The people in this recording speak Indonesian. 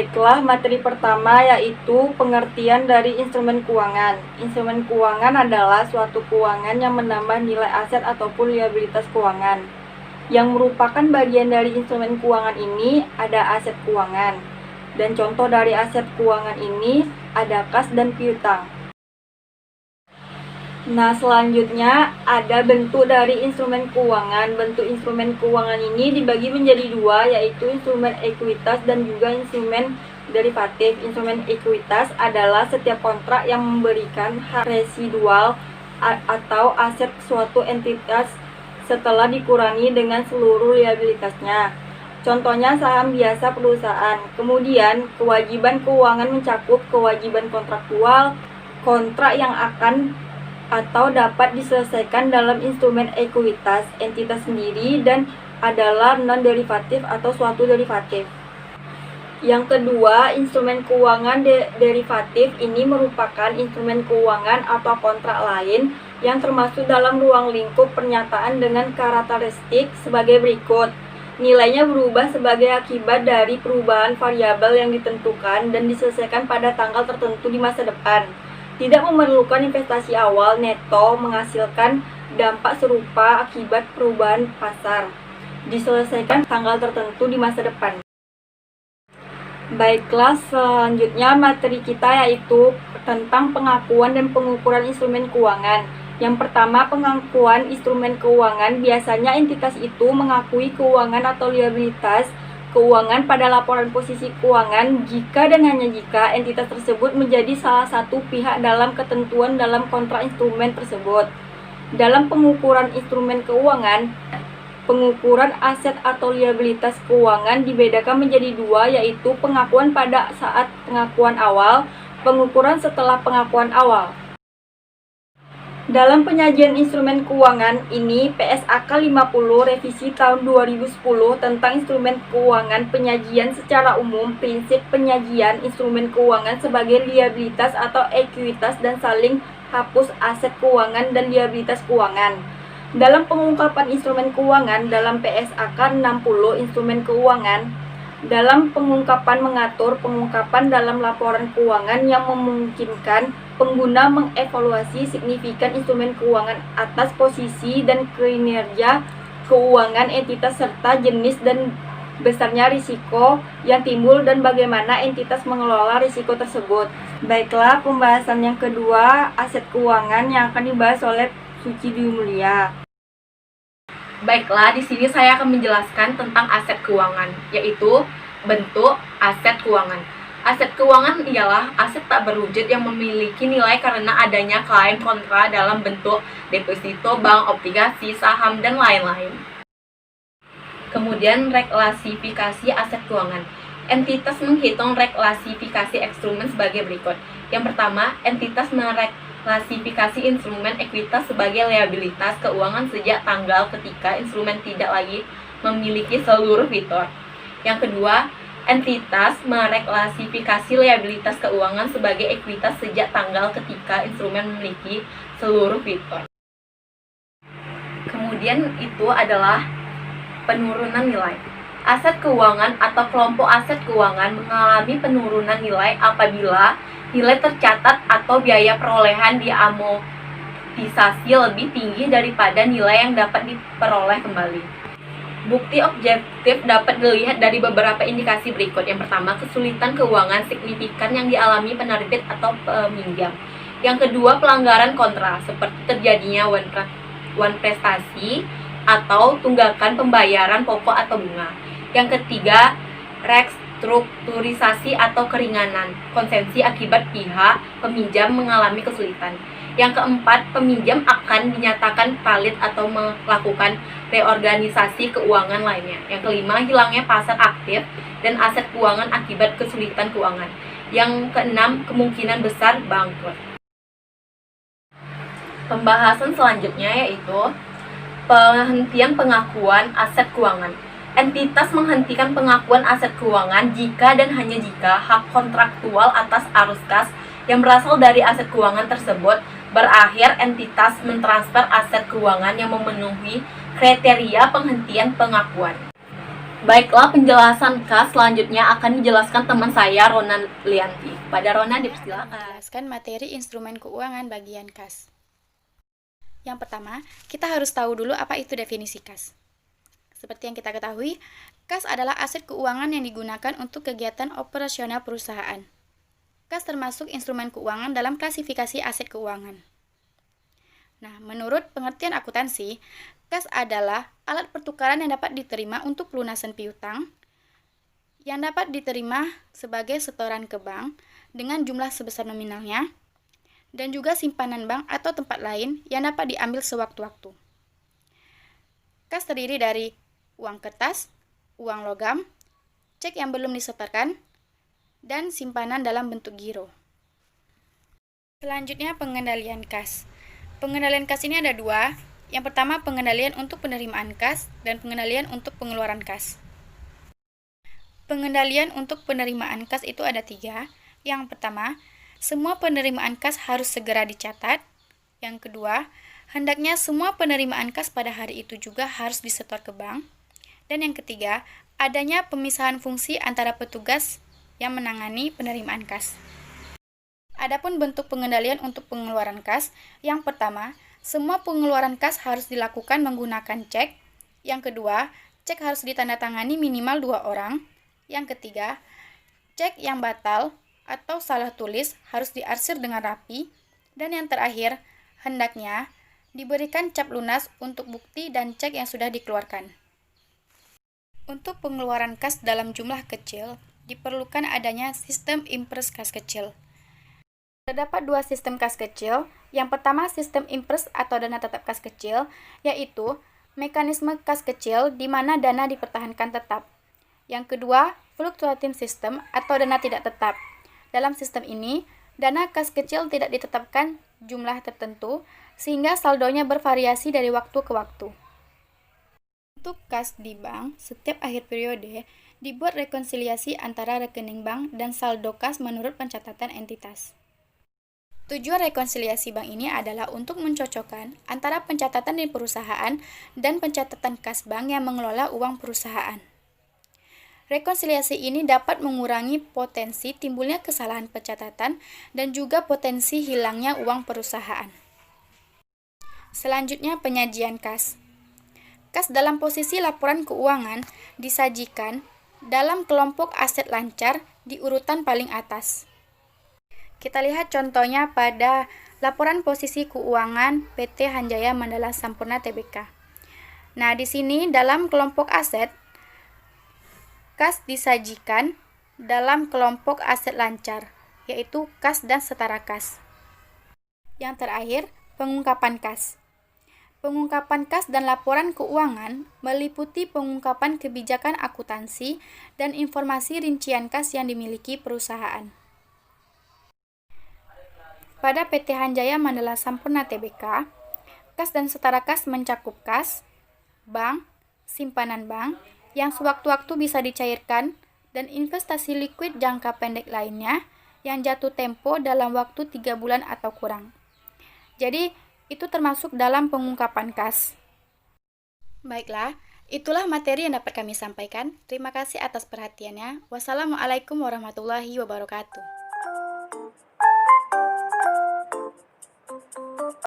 Baiklah, materi pertama yaitu pengertian dari instrumen keuangan. Instrumen keuangan adalah suatu keuangan yang menambah nilai aset ataupun liabilitas keuangan. Yang merupakan bagian dari instrumen keuangan ini ada aset keuangan. Dan contoh dari aset keuangan ini ada kas dan piutang. Nah, selanjutnya ada bentuk dari instrumen keuangan. Bentuk instrumen keuangan ini dibagi menjadi dua, yaitu instrumen ekuitas dan juga instrumen derivatif. Instrumen ekuitas adalah setiap kontrak yang memberikan hak residual atau aset suatu entitas setelah dikurangi dengan seluruh liabilitasnya. Contohnya saham biasa perusahaan. Kemudian, kewajiban keuangan mencakup kewajiban kontraktual, kontrak yang akan atau dapat diselesaikan dalam instrumen ekuitas entitas sendiri dan adalah non-derivatif atau suatu derivatif. Yang kedua, instrumen keuangan derivatif ini merupakan instrumen keuangan atau kontrak lain yang termasuk dalam ruang lingkup pernyataan dengan karakteristik sebagai berikut. Nilainya berubah sebagai akibat dari perubahan variabel yang ditentukan dan diselesaikan pada tanggal tertentu di masa depan. Tidak memerlukan investasi awal, neto menghasilkan dampak serupa akibat perubahan pasar. Diselesaikan tanggal tertentu di masa depan. Baiklah, selanjutnya materi kita yaitu tentang pengakuan dan pengukuran instrumen keuangan. Yang pertama, pengakuan instrumen keuangan. Biasanya entitas itu mengakui keuangan atau liabilitas keuangan pada laporan posisi keuangan jika dan hanya jika entitas tersebut menjadi salah satu pihak dalam ketentuan dalam kontrak instrumen tersebut. Dalam pengukuran instrumen keuangan, pengukuran aset atau liabilitas keuangan dibedakan menjadi dua, yaitu pengakuan pada saat pengakuan awal, pengukuran setelah pengakuan awal. Dalam penyajian instrumen keuangan ini, PSAK 50 revisi tahun 2010 tentang instrumen keuangan penyajian secara umum, prinsip penyajian instrumen keuangan sebagai liabilitas atau ekuitas dan saling hapus aset keuangan dan liabilitas keuangan. Dalam pengungkapan instrumen keuangan dalam PSAK 60 instrumen keuangan, dalam pengungkapan mengatur pengungkapan dalam laporan keuangan yang memungkinkan pengguna mengevaluasi signifikan instrumen keuangan atas posisi dan kinerja keuangan entitas serta jenis dan besarnya risiko yang timbul dan bagaimana entitas mengelola risiko tersebut. Baiklah, pembahasan yang kedua, aset keuangan yang akan dibahas oleh Suci Dwi Mulia. Baiklah, di sini saya akan menjelaskan tentang aset keuangan, yaitu bentuk aset keuangan. Aset keuangan ialah aset tak berwujud yang memiliki nilai karena adanya klaim kontra dalam bentuk deposito, bank, obligasi, saham, dan lain-lain. Kemudian, reklasifikasi aset keuangan. Entitas menghitung reklasifikasi instrumen sebagai berikut. Yang pertama, entitas klasifikasi instrumen ekuitas sebagai liabilitas keuangan sejak tanggal ketika instrumen tidak lagi memiliki seluruh fitur. Yang kedua, entitas mereklasifikasi liabilitas keuangan sebagai ekuitas sejak tanggal ketika instrumen memiliki seluruh fitur. Kemudian itu adalah penurunan nilai. Aset keuangan atau kelompok aset keuangan mengalami penurunan nilai apabila nilai tercatat atau biaya perolehan diamortisasi lebih tinggi daripada nilai yang dapat diperoleh kembali. Bukti objektif dapat dilihat dari beberapa indikasi berikut. Yang pertama, kesulitan keuangan signifikan yang dialami penerbit atau peminjam. Yang kedua, pelanggaran kontrak seperti terjadinya one prestasi atau tunggakan pembayaran pokok atau bunga. Yang ketiga, restrukturisasi atau keringanan konsesi akibat pihak peminjam mengalami kesulitan. Yang keempat, peminjam akan dinyatakan valid atau melakukan reorganisasi keuangan lainnya. Yang kelima, hilangnya pasar aktif dan aset keuangan akibat kesulitan keuangan. Yang keenam, kemungkinan besar bangkrut. Pembahasan selanjutnya yaitu penghentian pengakuan aset keuangan. Entitas menghentikan pengakuan aset keuangan jika dan hanya jika hak kontraktual atas arus kas yang berasal dari aset keuangan tersebut berakhir, entitas mentransfer aset keuangan yang memenuhi kriteria penghentian pengakuan. Baiklah, penjelasan kas selanjutnya akan dijelaskan teman saya, Rona Lianti. Pada Rona dipersilakan. Menjelaskan materi instrumen keuangan bagian kas. Yang pertama, kita harus tahu dulu apa itu definisi kas. Seperti yang kita ketahui, kas adalah aset keuangan yang digunakan untuk kegiatan operasional perusahaan. Kas termasuk instrumen keuangan dalam klasifikasi aset keuangan. Nah, menurut pengertian akuntansi, kas adalah alat pertukaran yang dapat diterima untuk pelunasan piutang, yang dapat diterima sebagai setoran ke bank dengan jumlah sebesar nominalnya, dan juga simpanan bank atau tempat lain yang dapat diambil sewaktu-waktu. Kas terdiri dari uang kertas, uang logam, cek yang belum disetorkan, dan simpanan dalam bentuk giro. Selanjutnya, pengendalian kas. Pengendalian kas ini ada dua. Yang pertama, pengendalian untuk penerimaan kas dan pengendalian untuk pengeluaran kas. Pengendalian untuk penerimaan kas itu ada 3. Yang pertama, semua penerimaan kas harus segera dicatat. Yang kedua, hendaknya semua penerimaan kas pada hari itu juga harus disetor ke bank. Dan yang ketiga, adanya pemisahan fungsi antara petugas yang menangani penerimaan kas. Adapun bentuk pengendalian untuk pengeluaran kas, yang pertama, semua pengeluaran kas harus dilakukan menggunakan cek. Yang kedua, cek harus ditandatangani minimal 2 orang. Yang ketiga, cek yang batal atau salah tulis harus diarsir dengan rapi. Dan yang terakhir, hendaknya diberikan cap lunas untuk bukti dan cek yang sudah dikeluarkan. Untuk pengeluaran kas dalam jumlah kecil, diperlukan adanya sistem impres kas kecil. Terdapat 2 sistem kas kecil. Yang pertama, sistem impres atau dana tetap kas kecil, yaitu mekanisme kas kecil di mana dana dipertahankan tetap. Yang kedua, fluctuating system atau dana tidak tetap. Dalam sistem ini, dana kas kecil tidak ditetapkan jumlah tertentu, sehingga saldonya bervariasi dari waktu ke waktu. Untuk kas di bank, setiap akhir periode dibuat rekonsiliasi antara rekening bank dan saldo kas menurut pencatatan entitas. Tujuan rekonsiliasi bank ini adalah untuk mencocokkan antara pencatatan di perusahaan dan pencatatan kas bank yang mengelola uang perusahaan. Rekonsiliasi ini dapat mengurangi potensi timbulnya kesalahan pencatatan dan juga potensi hilangnya uang perusahaan. Selanjutnya, penyajian kas. Kas dalam posisi laporan keuangan disajikan dalam kelompok aset lancar di urutan paling atas. Kita lihat contohnya pada laporan posisi keuangan PT Hanjaya Mandala Sampurna Tbk. Nah, di sini dalam kelompok aset, kas disajikan dalam kelompok aset lancar, yaitu kas dan setara kas. Yang terakhir, pengungkapan kas. Pengungkapan kas dan laporan keuangan meliputi pengungkapan kebijakan akuntansi dan informasi rincian kas yang dimiliki perusahaan. Pada PT Hanjaya Mandala Sampurna Tbk, kas dan setara kas mencakup kas, bank, simpanan bank, yang sewaktu-waktu bisa dicairkan, dan investasi likuid jangka pendek lainnya yang jatuh tempo dalam waktu 3 bulan atau kurang. Jadi, itu termasuk dalam pengungkapan kas. Baiklah, itulah materi yang dapat kami sampaikan. Terima kasih atas perhatiannya. Wassalamualaikum warahmatullahi wabarakatuh.